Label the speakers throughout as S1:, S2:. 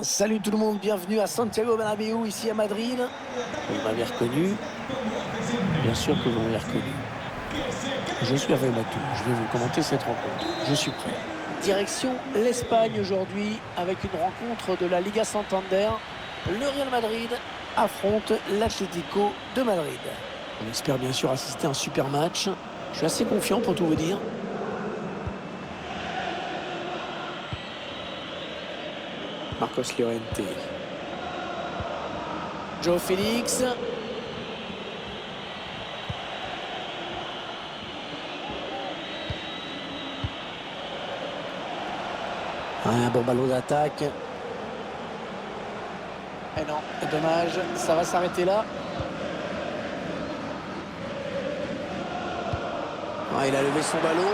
S1: Salut tout le monde, bienvenue à Santiago Bernabéu, ici à Madrid. Vous m'avez reconnu? Bien sûr que vous m'avez reconnu. Je suis Hervé Matou, je vais vous commenter cette rencontre. Je suis prêt. Direction l'Espagne aujourd'hui avec une rencontre de la Liga Santander. Le Real Madrid affronte l'Atlético de Madrid. On espère bien sûr assister à un super match. Je suis assez confiant pour tout vous dire. Marcos Llorente. João Félix. Un bon ballon d'attaque. Et non, dommage, ça va s'arrêter là. Il a levé son ballon.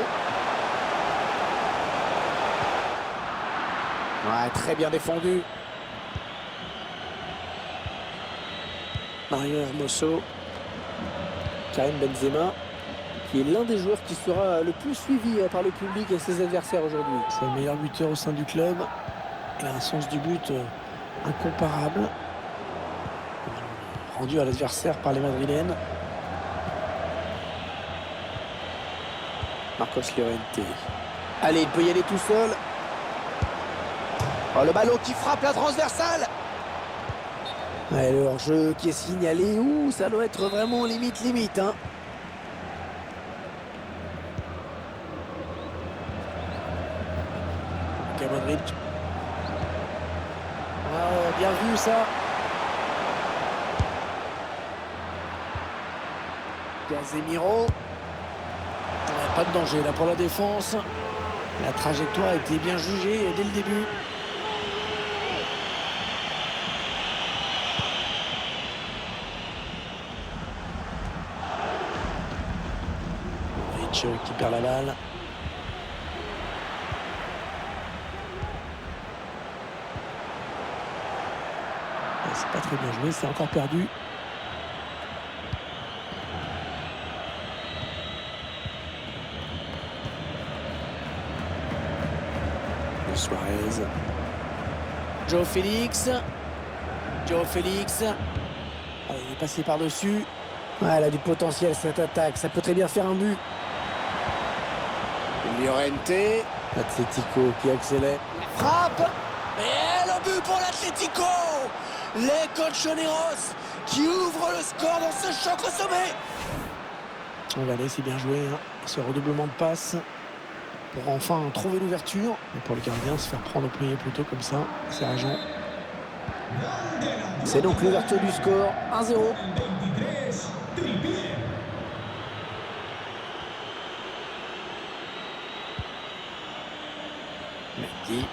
S1: Très bien défendu. Mario Hermoso. Karim Benzema, qui est l'un des joueurs qui sera le plus suivi par le public et ses adversaires aujourd'hui. C'est le meilleur buteur au sein du club. Il a un sens du but incomparable. Rendu à l'adversaire par les Madrilènes. Marcos Llorente. Allez, il peut y aller tout seul. Oh, le ballon qui frappe la transversale. Le hors-jeu qui est signalé. Ça doit être vraiment limite, hein. Modric. Bien vu ça. Casemiro. Pas de danger là pour la défense. La trajectoire a été bien jugée dès le début. Modric qui perd la balle. C'est pas très bien joué, c'est encore perdu. Suarez. João Félix. Il est passé par-dessus. Elle a du potentiel cette attaque, ça peut très bien faire un but. Llorente. Atlético qui accélère. Frappe. Et le but pour l'Atlético. Les Colchoneros qui ouvrent le score dans ce choc au sommet. Regardez, c'est bien joué, hein. Ce redoublement de passes pour enfin trouver l'ouverture. Et pour le gardien, se faire prendre au premier poteau comme ça, c'est rageant. C'est donc l'ouverture du score, 1-0. Mendy.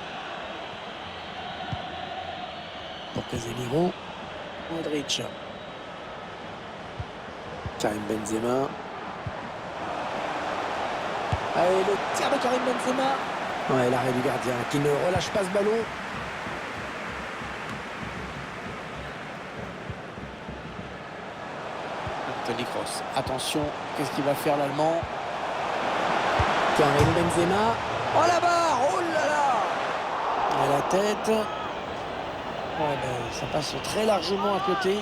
S1: Pour Casemiro. Modric. Karim Benzema. Allez, le tir de Karim Benzema. L'arrêt du gardien qui ne relâche pas ce ballon. Toni Kroos. Attention, qu'est-ce qu'il va faire l'Allemand? Karim Benzema. Oh la barre. Oh là là. À la tête. Ça passe très largement à côté.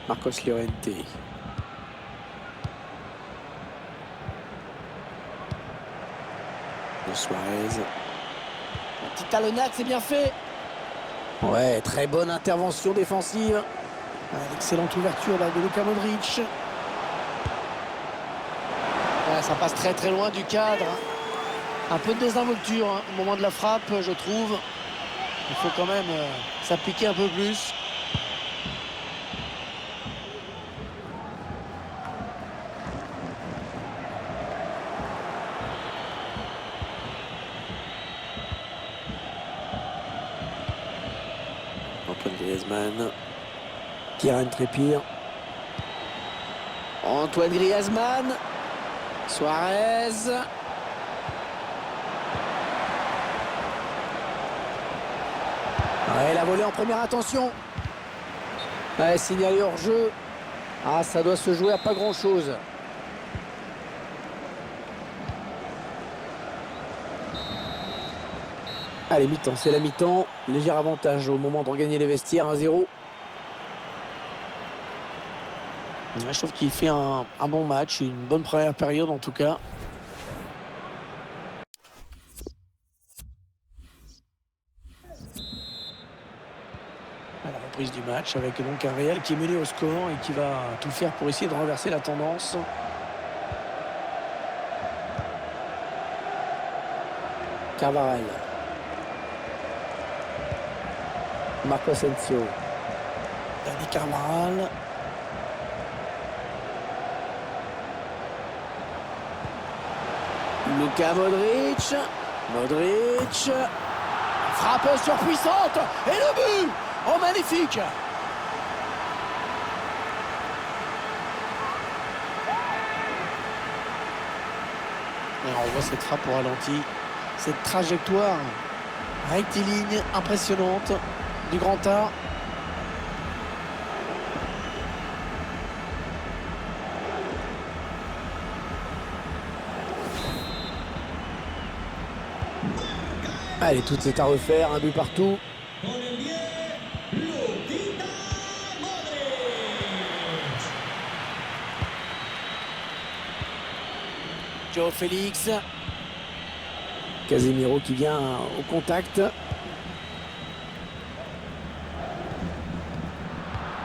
S1: Marcos Llorente. Suarez. Un petit talonnade, c'est bien fait. Très bonne intervention défensive. Excellente ouverture là, de Luka Modric. Ça passe très loin du cadre. Un peu de désinvolture au moment de la frappe, je trouve. Il faut quand même s'appliquer un peu plus. Antoine Griezmann. Kieran Trippier. Antoine Griezmann. Suarez. La volée en première intention. Signalé hors jeu. Ah, ça doit se jouer à pas grand-chose. Allez, mi-temps, c'est la mi-temps. Léger avantage au moment de regagner les vestiaires, 1-0. Je trouve qu'il fait un bon match, une bonne première période en tout cas. À la reprise du match avec donc un Real qui est mené au score et qui va tout faire pour essayer de renverser la tendance. Carvajal. Marco Asensio. Dani Carvajal. Luka Modric. Modric. Frappe surpuissante. Et le but. Oh, magnifique. Alors, on voit cette frappe au ralenti. Cette trajectoire rectiligne impressionnante du grand art. Allez, tout est à refaire, un but partout. Joao Félix. Casemiro qui vient au contact.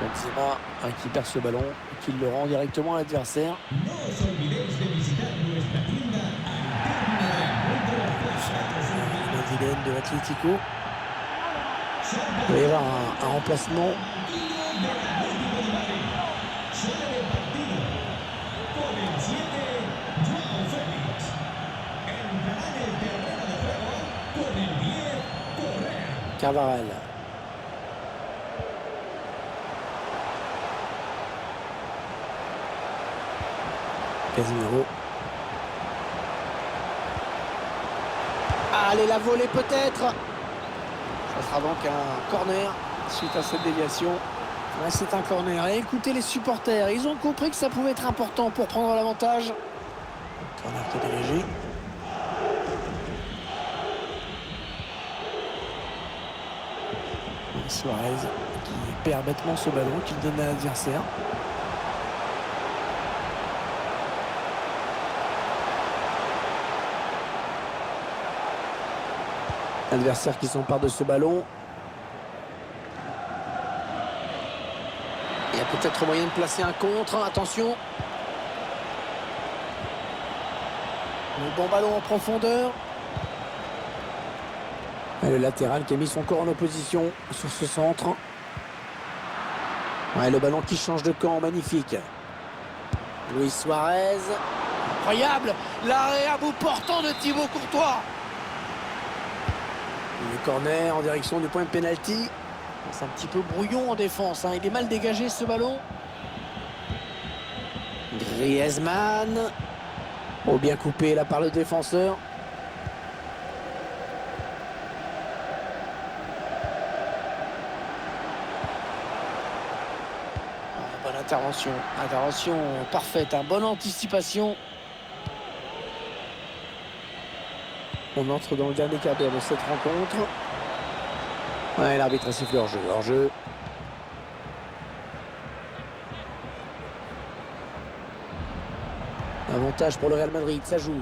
S1: Benzema qui perd ce ballon et qui le rend directement à l'adversaire. De l'Atlético. Il va y avoir un remplacement. Carvajal. Casemiro. Allez, la volée peut-être. Ça sera donc un corner suite à cette déviation. Ouais, c'est un corner. Et écoutez les supporters, ils ont compris que ça pouvait être important pour prendre l'avantage. Corner qui est dégagé. Suarez qui perd bêtement ce ballon, qu'il donne à l'adversaire. Adversaire qui s'empare de ce ballon. Il y a peut-être moyen de placer un contre. Attention. Le bon ballon en profondeur. Et le latéral qui a mis son corps en opposition sur ce centre. Ouais, le ballon qui change de camp. Magnifique. Luis Suarez. Incroyable. L'arrêt à bout portant de Thibaut Courtois. Le corner en direction du point de pénalty. C'est un petit peu brouillon en défense. Il est mal dégagé ce ballon. Griezmann. Oh, bien coupé là par le défenseur. Bonne intervention. Intervention parfaite. Bonne anticipation. On entre dans le dernier quart d'heure de cette rencontre. Ouais, l'arbitre a sifflé hors-jeu. Hors-jeu. Avantage pour le Real Madrid, ça joue.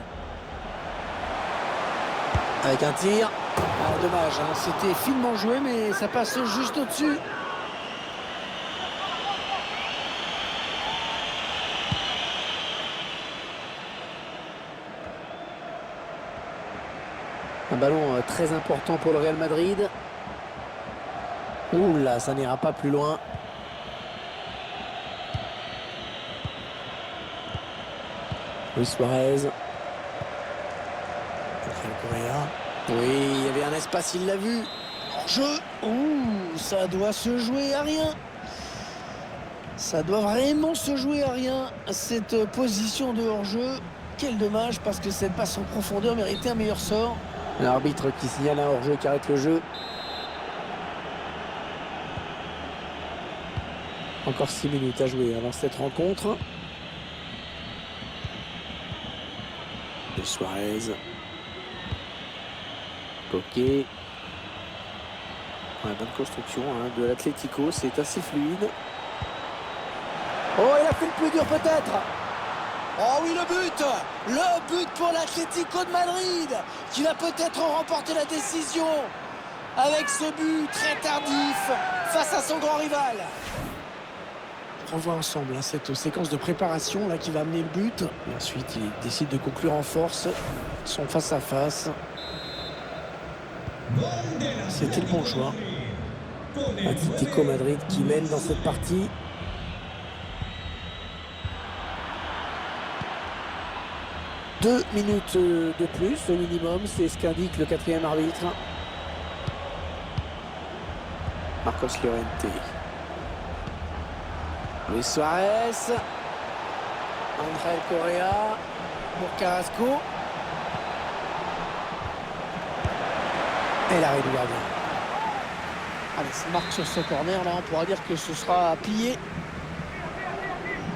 S1: Avec un tir. Ah, dommage, c'était finement joué, mais ça passe juste au-dessus. Un ballon très important pour le Real Madrid. Ouh là, ça n'ira pas plus loin. Luis Suarez. Oui, il y avait un espace, il l'a vu. Hors-jeu. Ouh, ça doit se jouer à rien. Ça doit vraiment se jouer à rien, cette position de hors-jeu. Quel dommage, parce que cette passe en profondeur méritait un meilleur sort. L'arbitre qui signale un hors-jeu qui arrête le jeu. Encore 6 minutes à jouer avant cette rencontre. De Suarez. Coquet. Ouais, bonne construction de l'Atlético, c'est assez fluide. Oh, il a fait le plus dur peut-être. Oh oui, le but pour l'Atlético de Madrid, qui va peut-être remporter la décision avec ce but très tardif face à son grand rival. On revoit ensemble cette séquence de préparation là qui va amener le but. Et ensuite, il décide de conclure en force son face-à-face. C'était le bon choix. Atlético Madrid qui mène dans cette partie. Deux minutes de plus au minimum, c'est ce qu'indique le quatrième arbitre. Marcos Llorente. Luis Suarez. André Correa pour Carrasco. Et l'arrêt du gardien. Allez, ça marque sur ce corner là, on pourra dire que ce sera plié.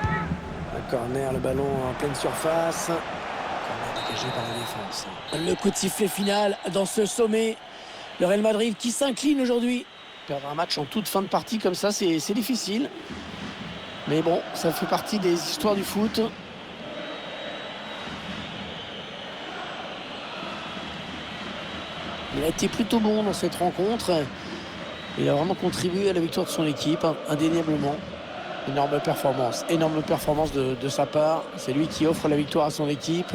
S1: Un corner, le ballon en pleine surface. Corner dégagé par la défense. Le coup de sifflet final dans ce sommet. Le Real Madrid qui s'incline aujourd'hui. Perdre un match en toute fin de partie comme ça, c'est difficile. Mais bon, ça fait partie des histoires du foot. Il a été plutôt bon dans cette rencontre. Il a vraiment contribué à la victoire de son équipe, indéniablement. Énorme performance de sa part. C'est lui qui offre la victoire à son équipe.